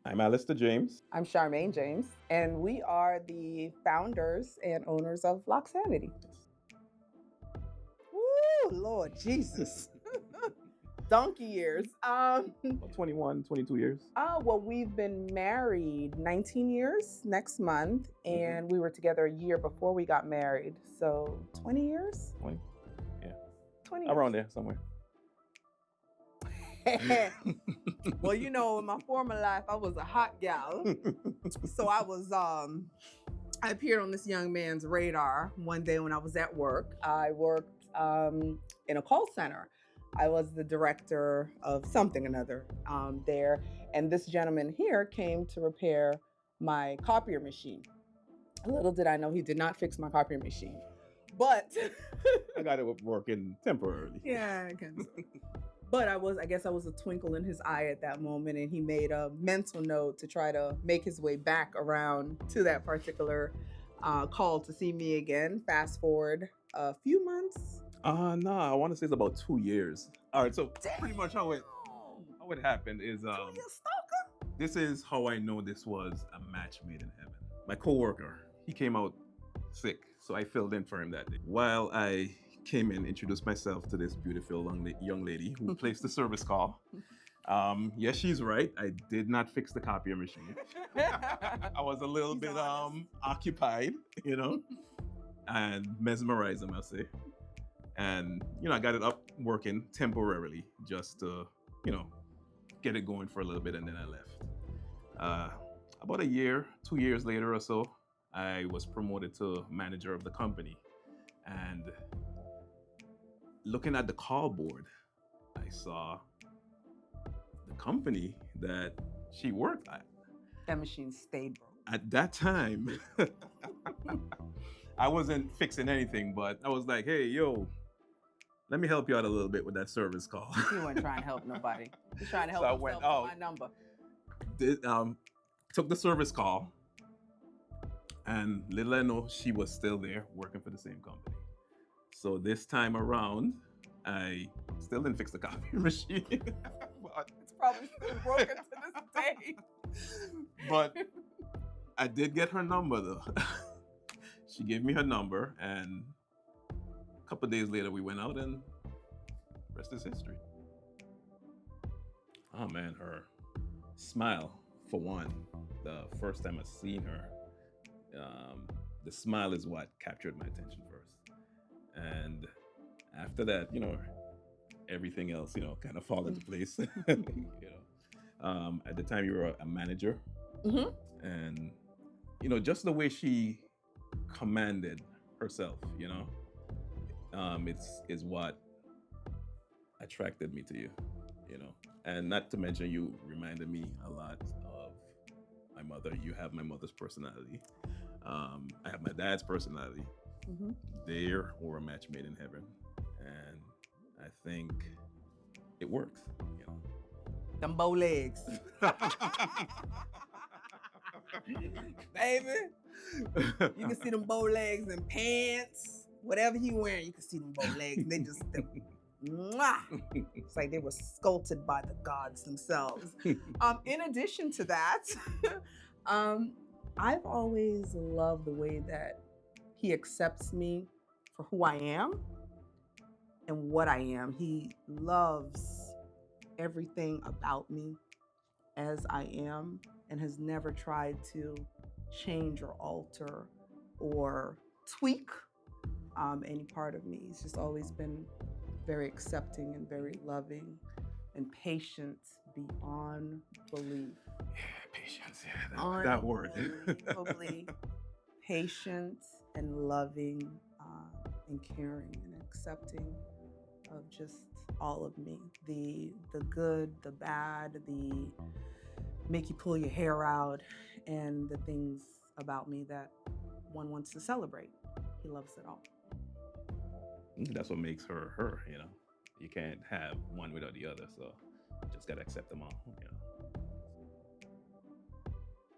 I'm Alister James. I'm Charmaine James, and we are the founders and owners of Locs. Woo, Lord Jesus. Donkey years. About 21, 22 years. Well, we've been married 19 years next month, and we were together a year before we got married. So 20 years? 20. Yeah. 20 Around there somewhere. Well, in my former life, I was a hot gal. So I appeared on this young man's radar one day when I was at work. I worked in a call center. I was the director of something or another there. And this gentleman here came to repair my copier machine. Little did I know he did not fix my copier machine. But I got it working temporarily. Yeah, but I guess I was a twinkle in his eye at that moment, and he made a mental note to try to make his way back around to that particular call to see me again. Fast forward a few months. No, I want to say it's about 2 years. All right, so pretty much how it happened is You a stalker? this is how I know this was a match made in heaven. My coworker, he came out sick, so I filled in for him that day. While I came in, introduced myself to this beautiful young lady who placed the service call. Yes, she's right. I did not fix the copier machine. I was a little bit occupied, and mesmerized, I must say. And I got it up working temporarily just to get it going for a little bit, and then I left. About a year, 2 years later or so, I was promoted to manager of the company. And looking at the call board, I saw the company that she worked at. That machine stayed broke. At that time, I wasn't fixing anything, but I was like, hey, yo, let me help you out a little bit with that service call. You weren't trying to help nobody. You're trying to help So I yourself went, to my number. Took the service call, and little I know, she was still there working for the same company. So this time around, I still didn't fix the copier machine. But it's probably still broken to this day. But I did get her number though. She gave me her number, and a couple of days later we went out, and rest is history. Oh man, her smile, for one. The first time I seen her, the smile is what captured my attention first. And after that, everything else, kind of fall into place. At the time you were a manager, and just the way she commanded herself, is what attracted me to you, and not to mention you reminded me a lot of my mother. You have my mother's personality. I have my dad's personality. They were a match made in heaven, and I think it works. Them bow legs. Baby, you can see them bow legs and pants, whatever he wearing, you can see them bow legs. They just, mwah. It's like they were sculpted by the gods themselves. In addition to that, I've always loved the way that he accepts me for who I am and what I am. He loves everything about me as I am, and has never tried to change or alter or tweak any part of me. He's just always been very accepting and very loving and patient beyond belief. Yeah, patience, yeah, that word. Unbelievably patient and loving and caring and accepting of just all of me. The good, the bad, the make you pull your hair out, and the things about me that one wants to celebrate. He loves it all. That's what makes her her, You can't have one without the other, so you just gotta accept them all,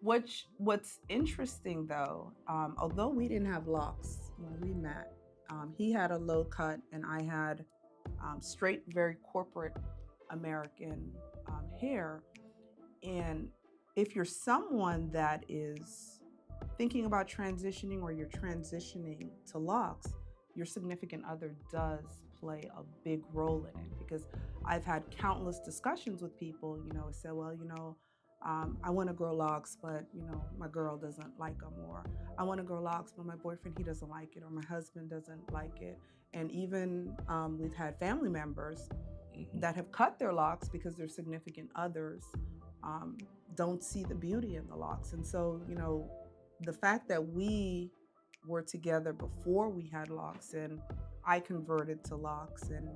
What's interesting though, although we didn't have locks when we met, he had a low cut and I had straight, very corporate American hair. And if you're someone that is thinking about transitioning or you're transitioning to Locs, your significant other does play a big role in it, because I've had countless discussions with people, say, well, I want to grow locks, but my girl doesn't like them, or I want to grow locks, but my boyfriend, he doesn't like it, or my husband doesn't like it. And even we've had family members that have cut their locks because their significant others um, don't see the beauty in the locks. And so, the fact that we were together before we had locks, and I converted to locks, and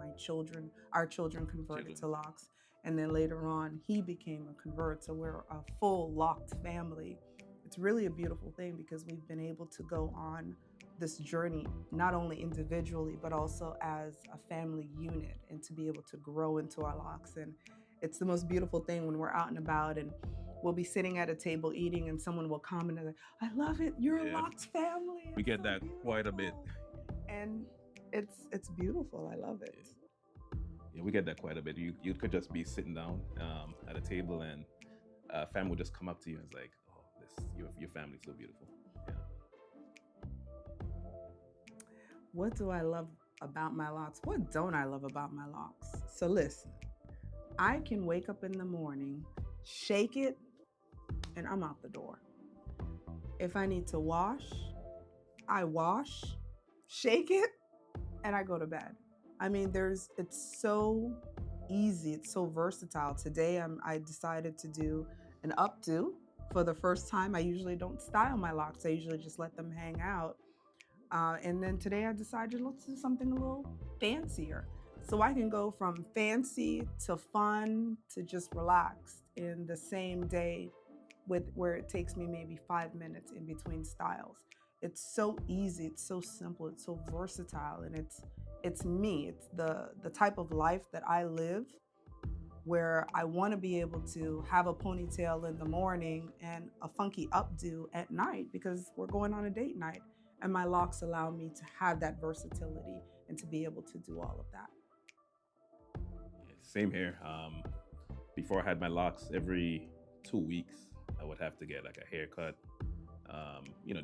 our children converted to locks, and then later on he became a convert. So we're a full locked family. It's really a beautiful thing because we've been able to go on this journey, not only individually, but also as a family unit, and to be able to grow into our locks. And it's the most beautiful thing when we're out and about, and we'll be sitting at a table eating, and someone will comment and I love it. You're a Locs family. We get that quite a bit. And it's beautiful. I love it. Yeah, we get that quite a bit. You could just be sitting down at a table, and family will just come up to you and it's like, oh, your family's so beautiful. Yeah. What do I love about my locks? What don't I love about my locks? So listen, I can wake up in the morning, shake it, and I'm out the door. If I need to wash, I wash, shake it, and I go to bed. I mean, it's so easy. It's so versatile. Today, I decided to do an updo for the first time. I usually don't style my locks. I usually just let them hang out. And then today I decided, let's do something a little fancier. So I can go from fancy to fun to just relaxed in the same day, where it takes me maybe 5 minutes in between styles. It's so easy, it's so simple, it's so versatile, and it's me. It's the type of life that I live, where I want to be able to have a ponytail in the morning and a funky updo at night, because we're going on a date night. And my locks allow me to have that versatility and to be able to do all of that. Same here. Before I had my locks, every 2 weeks, I would have to get like a haircut,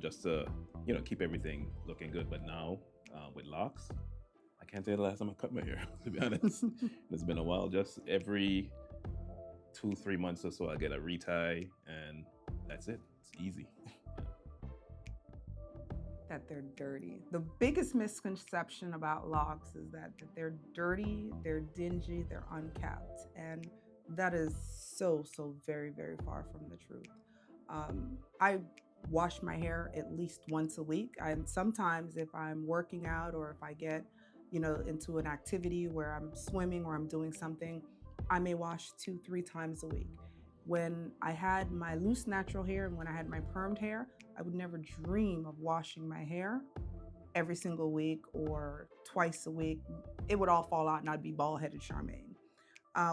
just to, keep everything looking good. But now with locks, I can't tell you the last time I cut my hair, to be honest. It's been a while. Just every 2-3 months or so, I get a retie, and that's it. It's easy. That they're dirty. The biggest misconception about locks is that they're dirty, they're dingy, they're unkept. And that is so very, very far from the truth. I wash my hair at least once a week. And sometimes if I'm working out, or if I get, into an activity where I'm swimming or I'm doing something, I may wash 2-3 times a week. When I had my loose natural hair and when I had my permed hair, I would never dream of washing my hair every single week or twice a week. It would all fall out and I'd be bald-headed Charmaine.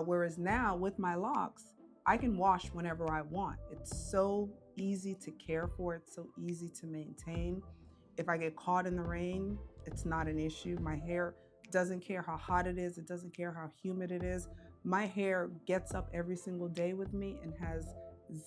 Whereas now with my locks, I can wash whenever I want. It's so easy to care for. It's so easy to maintain. If I get caught in the rain, it's not an issue. My hair doesn't care how hot it is. It doesn't care how humid it is. My hair gets up every single day with me and has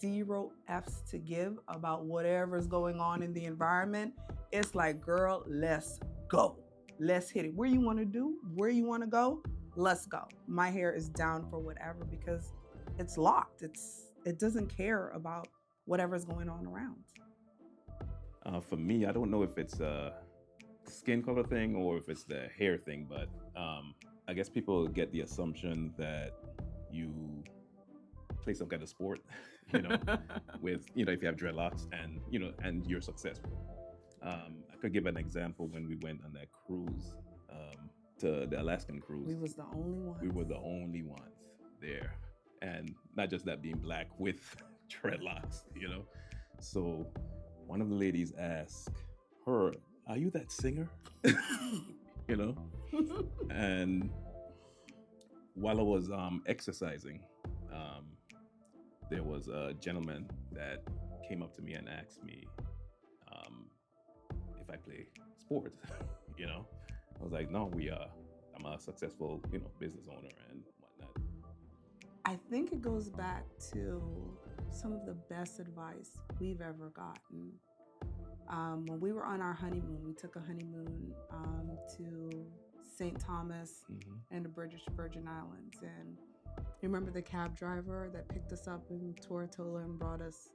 0 F's to give about whatever's going on in the environment. It's like, girl, let's go. Let's hit it. Where you want to do, where you want to go, let's go. My hair is down for whatever because it's locked. It doesn't care about whatever's going on around. For me, I don't know if it's a skin color thing or if it's the hair thing, but I guess people get the assumption that you play some kind of sport, with, if you have dreadlocks and you're successful. I could give an example when we went on that cruise, to the Alaskan cruise. We was the only ones. We were the only ones there. And not just that, being black with dreadlocks, So one of the ladies asked her, "Are you that singer?" And while I was exercising, there was a gentleman that came up to me and asked me if I play sports. I was like, no, I'm a successful, business owner and whatnot. I think it goes back to some of the best advice we've ever gotten. When we were on our honeymoon, we took a honeymoon to St. Thomas and the British Virgin Islands. And you remember the cab driver that picked us up in Tortola and brought us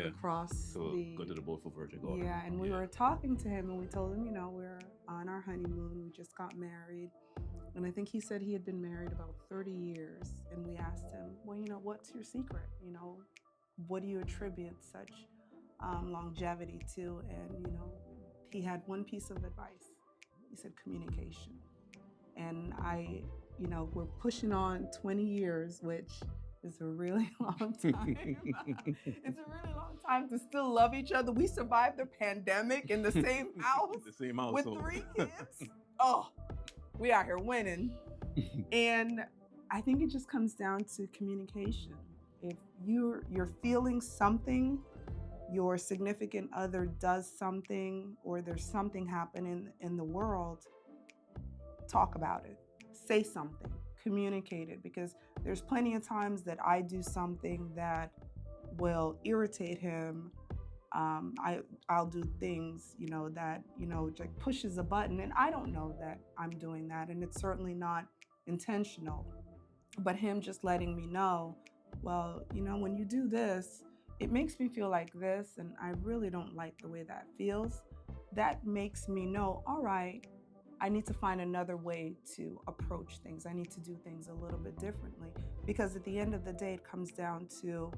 across go to the Beautiful Virgin Gorda. Yeah, and we were talking to him and we told him, we're on our honeymoon, we just got married. And I think he said he had been married about 30 years. And we asked him, well, what's your secret? What do you attribute such longevity to? And, he had one piece of advice. He said communication. And we're pushing on 20 years, which is a really long time. It's a really long time to still love each other. We survived the pandemic in the same house, with 3 kids. Oh, we out here winning. And I think it just comes down to communication. If you're feeling something, your significant other does something, or there's something happening in the world, talk about it. Say something. Communicate it, because there's plenty of times that I do something that will irritate him. I'll do things, that, like pushes a button, and I don't know that I'm doing that, and it's certainly not intentional. But him just letting me know, well, when you do this, it makes me feel like this, and I really don't like the way that feels. That makes me know, all right, I need to find another way to approach things. I need to do things a little bit differently, because at the end of the day, it comes down to,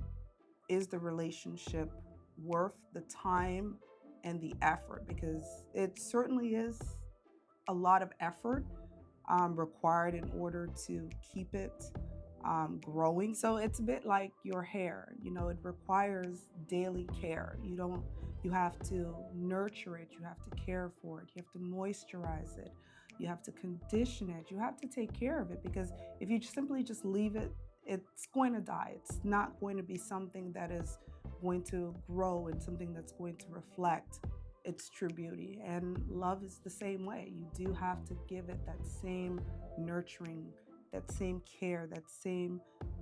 is the relationship worth the time and the effort? Because it certainly is a lot of effort required in order to keep it growing. So it's a bit like your hair, it requires daily care. You have to nurture it, you have to care for it, you have to moisturize it, you have to condition it, you have to take care of it, because if you simply just leave it, it's going to die. It's not going to be something that is going to grow and something that's going to reflect its true beauty. And love is the same way. You do have to give it that same nurturing, that same care, that same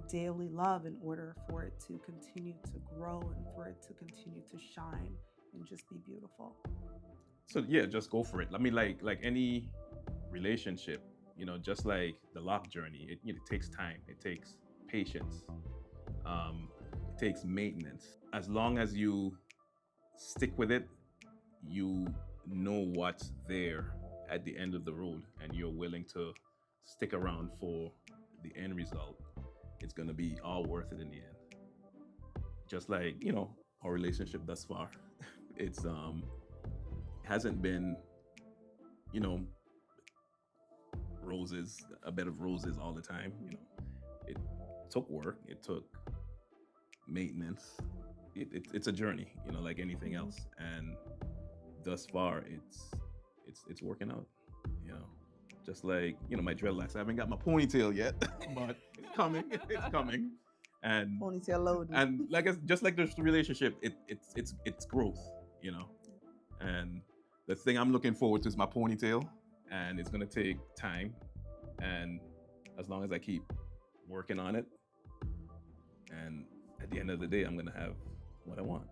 daily love in order for it to continue to grow and for it to continue to shine and just be beautiful. So yeah, just go for it. I mean, like any relationship, just like the Loc journey, it takes time, it takes patience, it takes maintenance. As long as you stick with it, you know what's there at the end of the road, and you're willing to stick around for the end result. It's going to be all worth it in the end. Just like, our relationship thus far, it's hasn't been, roses, a bed of roses all the time. It took work, it took maintenance. It's a journey, like anything else. And thus far, it's working out. Just like my dreadlocks. I haven't got my ponytail yet, but it's coming. It's coming. And Ponytail loading. And just like this relationship, it's growth. And the thing I'm looking forward to is my ponytail, and it's gonna take time. And as long as I keep working on it, and at the end of the day, I'm gonna have what I want.